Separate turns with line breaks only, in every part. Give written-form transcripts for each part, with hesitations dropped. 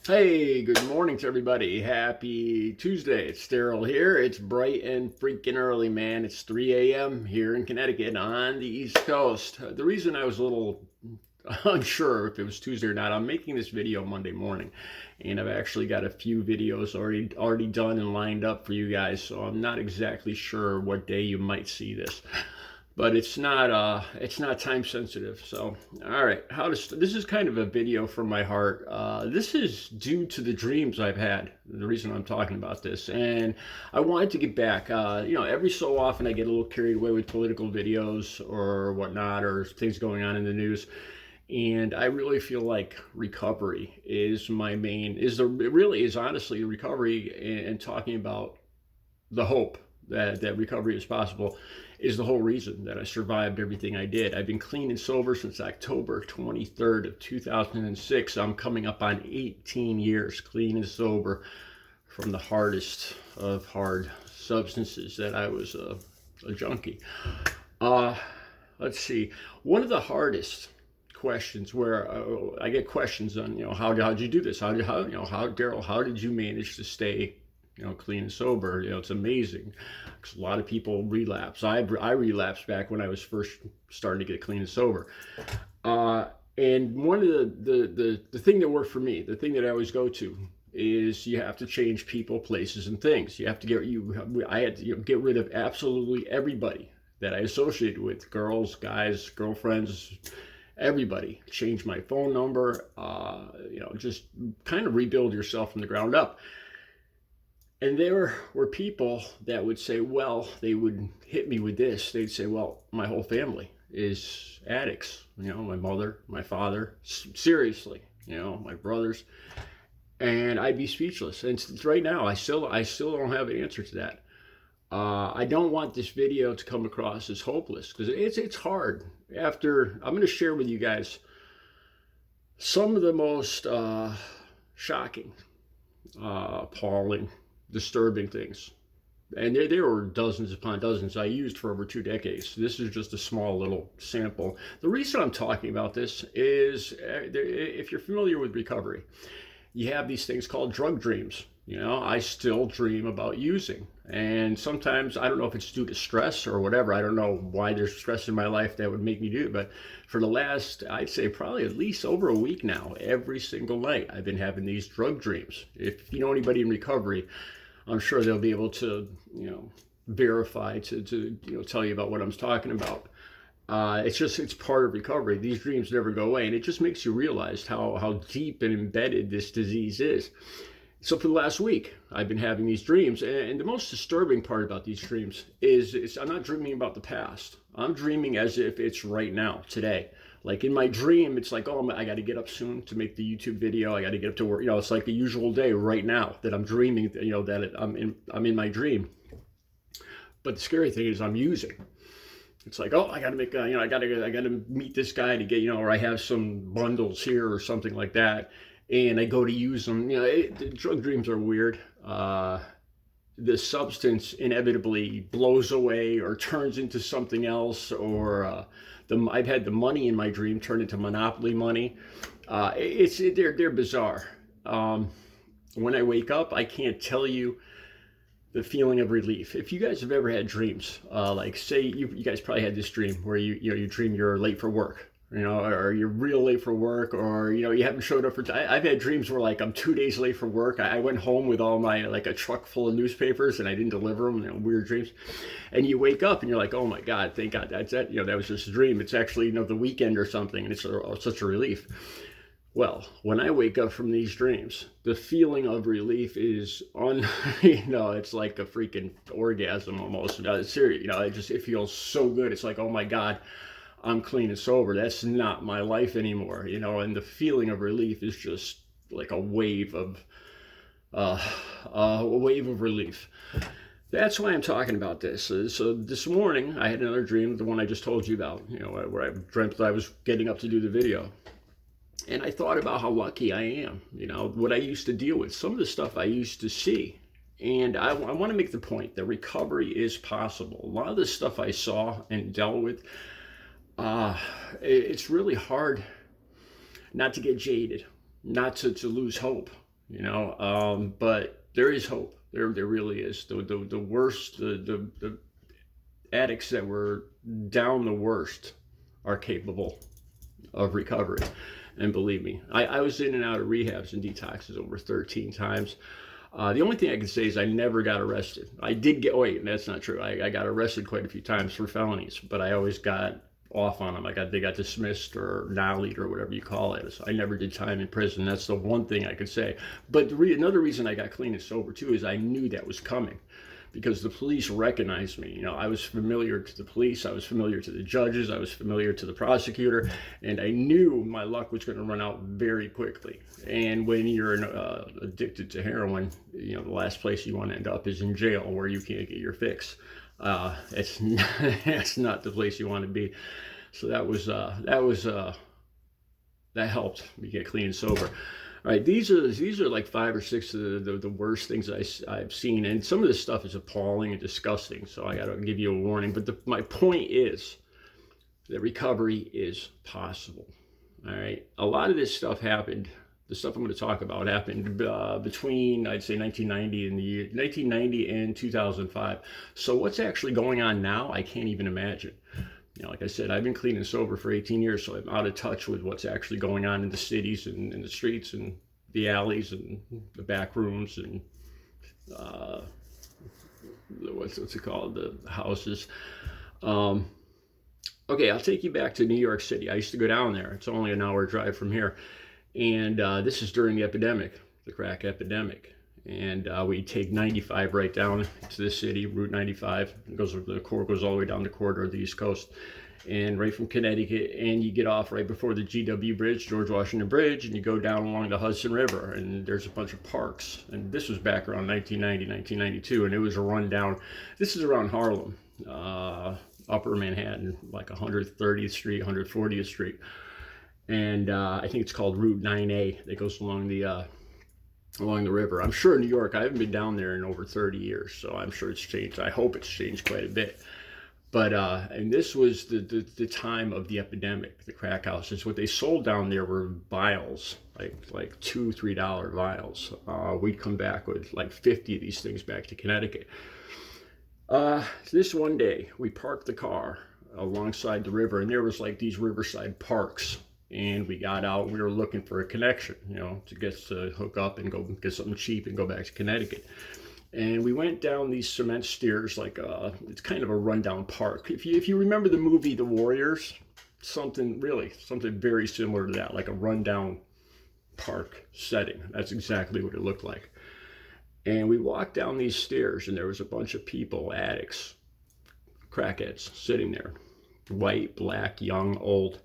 Hey, good morning to everybody. Happy Tuesday. It's Daryl here. It's bright and freaking early, man. It's 3 a.m. here in Connecticut on the East Coast. The reason I was a little unsure if it was Tuesday or not, I'm making this video Monday morning, and I've actually got a few videos already done and lined up for you guys, so I'm not exactly sure what day you might see this. But it's not time sensitive. So all right, this is kind of a video from my heart. This is due to the dreams I've had, the reason I'm talking about this, and I wanted to get back. Every so often I get a little carried away with political videos or whatnot, or things going on in the news, and I really feel like recovery is my main is the it really is honestly recovery, and talking about the hope that recovery is possible is the whole reason that I survived everything I did. I've been clean and sober since October 23rd of 2006. I'm coming up on 18 years clean and sober from the hardest of hard substances that I was a junkie. Uh, let's see. One of the hardest questions where I get questions on, how'd you do this? Daryl, how did you manage to stay clean and sober? It's amazing because a lot of people relapse. I relapsed back when I was first starting to get clean and sober. And one of the thing that worked for me, the thing that I always go to, is you have to change people, places, and things. You have to I had to get rid of absolutely everybody that I associated with, girls, guys, girlfriends, everybody. Change my phone number, just kind of rebuild yourself from the ground up. And there were people that would say, well, they would hit me with this. They'd say, well, my whole family is addicts. My mother, my father, seriously, my brothers. And I'd be speechless. And right now, I still don't have an answer to that. I don't want this video to come across as hopeless because it's hard. I'm going to share with you guys some of the most shocking, appalling, disturbing things, and there were dozens upon dozens I used for over 2 decades. This is just a small little sample. The reason I'm talking about this is if you're familiar with recovery, you have these things called drug dreams. I still dream about using, and sometimes I don't know if it's due to stress or whatever. I don't know why there's stress in my life that would make me do it, but for the last, I'd say probably at least over a week now, every single night I've been having these drug dreams. If you know anybody in recovery, I'm sure they'll be able to, verify to tell you about what I'm talking about. It's part of recovery. These dreams never go away, and it just makes you realize how deep and embedded this disease is. So for the last week, I've been having these dreams, and the most disturbing part about these dreams is I'm not dreaming about the past. I'm dreaming as if it's right now, today. Like in my dream, it's like, oh, I got to get up soon to make the YouTube video. I got to get up to work. It's like the usual day right now that I'm dreaming. I'm in my dream. But the scary thing is I'm using. It's like, oh, I got to make, I got to meet this guy to get, or I have some bundles here or something like that, and I go to use them. The drug dreams are weird. The substance inevitably blows away or turns into something else, or I've had the money in my dream turn into Monopoly money. They're bizarre. When I wake up, I can't tell you the feeling of relief. If you guys have ever had dreams, like say you guys probably had this dream where you dream you're late for work, or you're real late for work, or you haven't showed up for. I've had dreams where like I'm 2 days late for work. I went home with all my like a truck full of newspapers and I didn't deliver them. Weird dreams, and you wake up and you're like, oh my God, thank God that's that. That was just a dream. It's actually the weekend or something, and it's such a relief. Well, when I wake up from these dreams, the feeling of relief is it's like a freaking orgasm almost. It's serious, it feels so good. It's like, oh my God, I'm clean and sober. That's not my life anymore, and the feeling of relief is just like a wave of relief. That's why I'm talking about this. So this morning I had another dream, the one I just told you about, where I dreamt that I was getting up to do the video. And I thought about how lucky I am, what I used to deal with, some of the stuff I used to see. And I want to make the point that recovery is possible. A lot of the stuff I saw and dealt with, it's really hard not to get jaded, not to lose hope. But there is hope. There really is. The worst, the addicts that were down the worst are capable of recovery. And believe me, I was in and out of rehabs and detoxes over 13 times. The only thing I can say is I never got arrested. I did get, oh wait, that's not true. I got arrested quite a few times for felonies, but I always got off on them. They got dismissed or nollied or whatever you call it. So I never did time in prison. That's the one thing I could say. But another reason I got clean and sober too is I knew that was coming, because the police recognized me. I was familiar to the police, I was familiar to the judges, I was familiar to the prosecutor, and I knew my luck was going to run out very quickly. And when you're addicted to heroin, the last place you want to end up is in jail, where you can't get your fix. It's not the place you want to be. So that helped me get clean and sober. All right, these are like 5 or 6 of the worst things I've seen, and some of this stuff is appalling and disgusting. So I got to give you a warning. But my point is that recovery is possible. All right, a lot of this stuff happened. The stuff I'm going to talk about happened between, I'd say, 1990 and 2005. So what's actually going on now, I can't even imagine. Like I said, I've been clean and sober for 18 years, so I'm out of touch with what's actually going on in the cities and in the streets and the alleys and the back rooms and what's it called, the houses. Okay, I'll take you back to New York City. I used to go down there. It's only an hour drive from here. And this is during the epidemic, the crack epidemic. And we take 95 right down to the city, Route 95. The core goes all the way down the corridor of the East Coast, and right from Connecticut. And you get off right before the GW Bridge, George Washington Bridge, and you go down along the Hudson River. And there's a bunch of parks. And this was back around 1990, 1992, and it was a rundown. This is around Harlem, Upper Manhattan, like 130th Street, 140th Street. And I think it's called Route 9A that goes along the river. I'm sure in New York, I haven't been down there in over 30 years, so I'm sure it's changed. I hope it's changed quite a bit. But and this was the time of the epidemic, the crack houses. What they sold down there were vials, like $2-3 vials. We'd come back with like 50 of these things back to Connecticut. This one day, we parked the car alongside the river, and there was like these riverside parks. And we got out, we were looking for a connection, to hook up and go get something cheap and go back to Connecticut. And we went down these cement stairs, it's kind of a rundown park. If you remember the movie The Warriors, something very similar to that, like a rundown park setting. That's exactly what it looked like. And we walked down these stairs, and there was a bunch of people, addicts, crackheads, sitting there, white, black, young, old.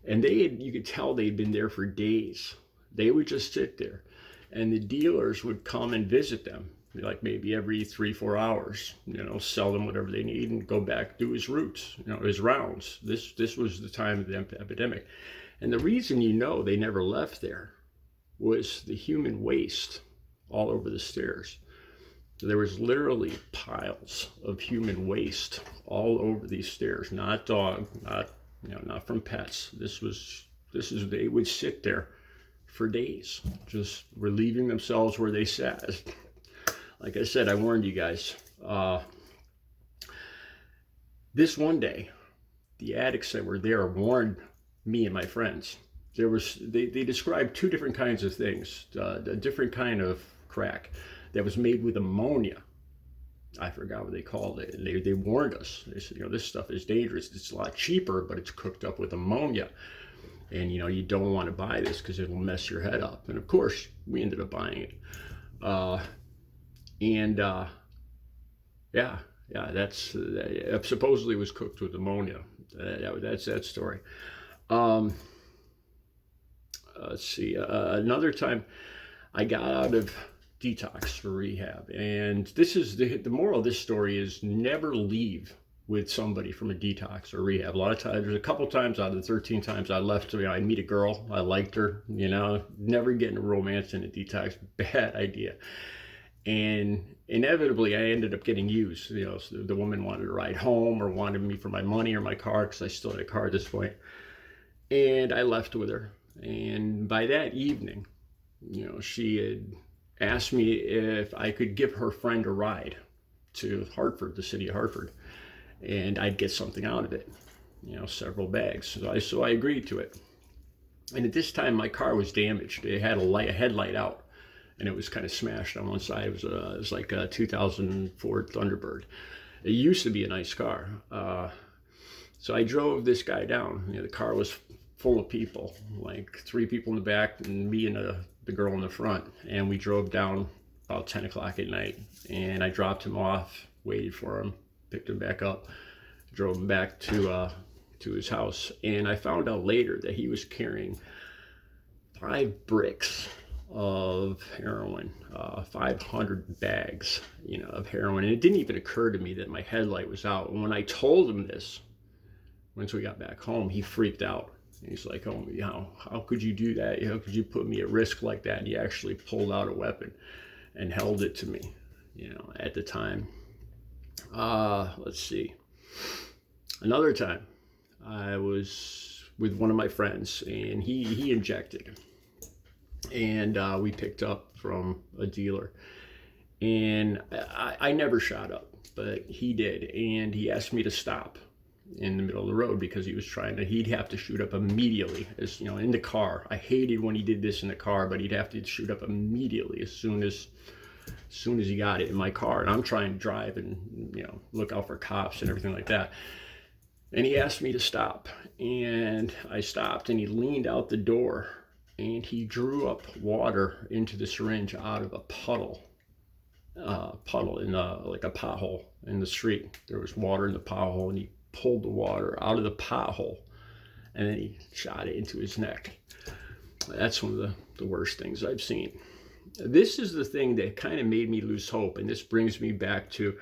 And you could tell they'd been there for days. They would just sit there, and the dealers would come and visit them, like maybe every 3-4 hours, sell them whatever they need and go back, do his routes, his rounds. This was the time of the epidemic. And the reason they never left there was the human waste all over the stairs. There was literally piles of human waste all over these stairs, not dog, not from pets. They would sit there for days, just relieving themselves where they sat. Like I said, I warned you guys. This one day, the addicts that were there warned me and my friends. They described 2 different kinds of things, a different kind of crack that was made with ammonia. I forgot what they called it. They warned us. They said, this stuff is dangerous. It's a lot cheaper, but it's cooked up with ammonia. And, you don't want to buy this because it will mess your head up. And, of course, we ended up buying it. That's supposedly was cooked with ammonia. That's that story. Let's see. Another time I got out of detox or rehab, and this is the moral of this story is never leave with somebody from a detox or rehab. A lot of times, there's a couple times out of the 13 times I left, I meet a girl, I liked her, never getting a romance in a detox, bad idea. And inevitably I ended up getting used. So the woman wanted to ride home or wanted me for my money or my car, because I still had a car at this point. And I left with her. And by that evening, she had asked me if I could give her friend a ride to Hartford, the city of Hartford, and I'd get something out of it, several bags. So I agreed to it. And at this time, my car was damaged. It had a headlight out, and it was kind of smashed on one side. It was like a 2004 Thunderbird. It used to be a nice car. So I drove this guy down. The car was full of people, like 3 people in the back and me and the girl in the front. And we drove down about 10 o'clock at night. And I dropped him off, waited for him, picked him back up, drove him back to his house. And I found out later that he was carrying 5 bricks of heroin, 500 bags, of heroin. And it didn't even occur to me that my headlight was out. And when I told him this, once we got back home, he freaked out. He's like, "Oh, how could you do that? How could you put me at risk like that?" And he actually pulled out a weapon and held it to me, at the time. Let's see. Another time, I was with one of my friends, and he injected, and we picked up from a dealer, and I never shot up, but he did, and he asked me to stop in the middle of the road because he'd have to shoot up immediately, in the car. I hated when he did this in the car, but he'd have to shoot up immediately as soon as he got it in my car. And I'm trying to drive and look out for cops and everything like that. And he asked me to stop, and I stopped, and he leaned out the door, and he drew up water into the syringe out of a puddle in like a pothole in the street. There was water in the pothole, and he pulled the water out of the pothole, and then he shot it into his neck. That's one of the worst things I've seen. This is the thing that kind of made me lose hope, and this brings me back to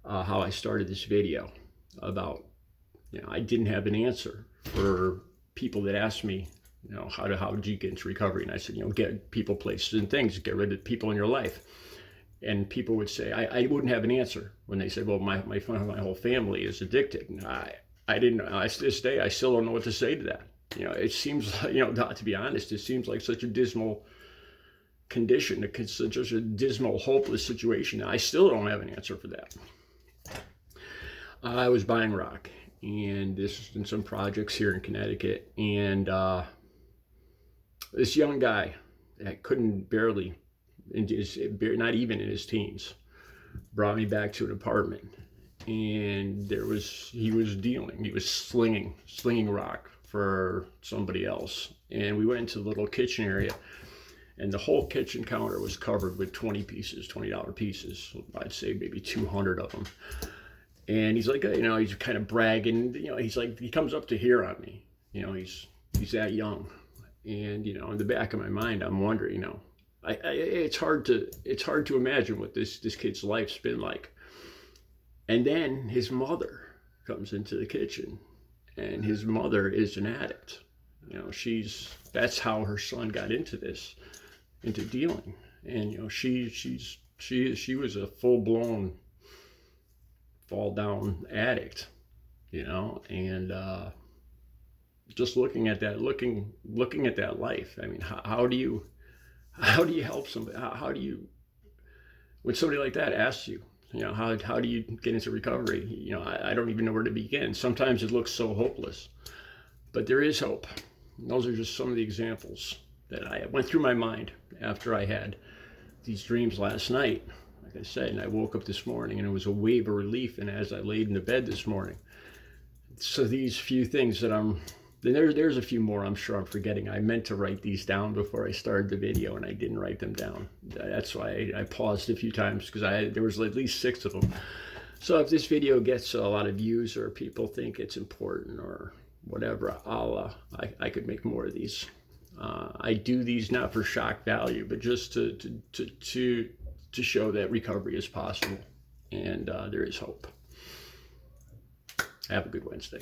how I started this video about, I didn't have an answer for people that asked me, how did you get into recovery? And I said, get people, places, and things, get rid of people in your life. And people would say, I wouldn't have an answer when they said, well, my whole family is addicted. And I didn't, to this day, I still don't know what to say to that. It seems, to be honest, it seems like such a dismal condition, such a dismal, hopeless situation. I still don't have an answer for that. I was buying rock, and this is in some projects here in Connecticut, and this young guy that couldn't barely, not even in his teens, brought me back to an apartment, and he was slinging rock for somebody else. And we went into the little kitchen area, and the whole kitchen counter was covered with $20 pieces. I'd say maybe 200 of them. And he's like, he's kind of bragging, he's like, he comes up to here on me, he's that young. And, in the back of my mind, I'm wondering, it's hard to imagine what this kid's life's been like. And then his mother comes into the kitchen, and his mother is an addict. That's how her son got into dealing. And she was a full-blown fall down addict, and just looking at that life. I mean, how do you help somebody? How do you, when somebody like that asks you, how do you get into recovery? I don't even know where to begin. Sometimes it looks so hopeless, but there is hope. And those are just some of the examples that I went through my mind after I had these dreams last night, like I said, and I woke up this morning, and it was a wave of relief. And as I laid in the bed this morning, so these few things that there's a few more I'm sure I'm forgetting. I meant to write these down before I started the video, and I didn't write them down. That's why I paused a few times, because there was at least 6 of them. So if this video gets a lot of views, or people think it's important or whatever, I could make more of these. I do these not for shock value, but just to show that recovery is possible, and there is hope. Have a good Wednesday.